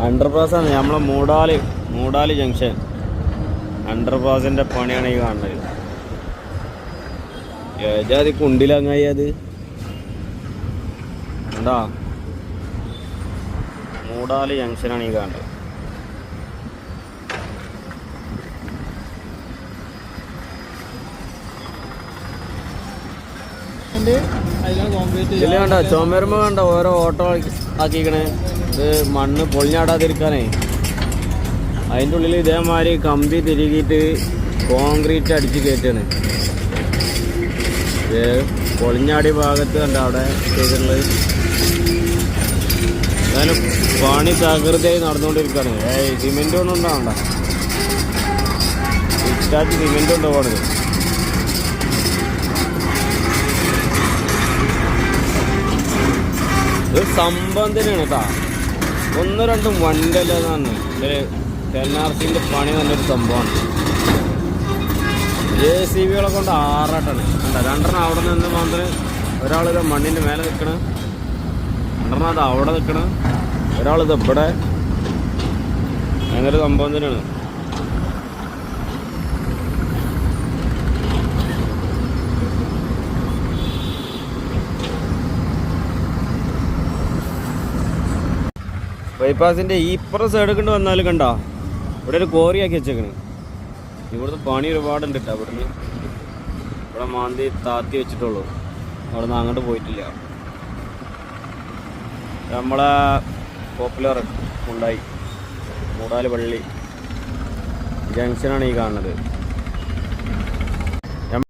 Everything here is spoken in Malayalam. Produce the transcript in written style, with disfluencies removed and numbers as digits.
അണ്ടർപാസാണ് നമ്മളെ മൂടാല് ജംഗ്ഷൻ. അണ്ടർപാസിന്റെ പണിയാണ് ഈ കാണുന്നത്. ഏജാതി കുണ്ടിലങ്ങായി അത് എന്താ മൂടാല് ജംഗ്ഷനാണ് ഈ കാണുന്നത്. ഇതിൽ കണ്ട ചുമരുമ്പോ കണ്ട ഓരോ ഓട്ടോ ആക്കിക്കണേ. ഇത് മണ്ണ് പൊളിഞ്ഞാടാതിരിക്കാനേ അതിൻ്റെ ഉള്ളിൽ ഇതേമാതിരി കമ്പി തിരികിയിട്ട് കോൺക്രീറ്റ് അടിച്ച് കയറ്റാണ്. പൊളിഞ്ഞാടി ഭാഗത്ത് കണ്ട അവിടെ ചെയ്തിട്ടുള്ളത്. എന്നാലും പണി തകൃതിയായി നടന്നുകൊണ്ടിരിക്കുകയാണ്. സിമെന്റ് ഒന്നും ഉണ്ടാവണ്ട, ഇറ്റാച്ച് സിമെന്റ് ഉണ്ടോ പോണത്. ഇത് സംഭവം തന്നെയാണ് കേട്ടോ. 1-2 വണ്ടല്ലെന്നാണ് NRCന്റെ പണി നല്ലൊരു സംഭവമാണ്. JCBകളെ കൊണ്ട് ആറാട്ടാണ് കണ്ട. 2 അവിടെ നിന്ന് മാത്രം ഒരാളിത് മണ്ണിൻ്റെ മേലെ നിൽക്കണം, 2 അത് അവിടെ നിൽക്കണം, ഒരാളിത് ഇവിടെ. അങ്ങനെ സംഭവം തന്നെയാണ്. ബൈപ്പാസിൻ്റെ ഇപ്പുറം സൈഡ് കൊണ്ട് വന്നാൽ കണ്ടോ ഇവിടെ ഒരു കോറിയാക്കി വെച്ചേക്കണ്. ഇവിടുത്തെ പണി ഒരുപാടുണ്ട് കേട്ടോ. ഇവിടെ മാന്തി താത്തി വെച്ചിട്ടുള്ളൂ, അവിടെ നിന്ന് അങ്ങോട്ട് പോയിട്ടില്ല. നമ്മളെ പോപ്പുലർ ഉണ്ടായി മൂടാല് പള്ളി ജംഗ്ഷനാണ് ഈ കാണുന്നത്.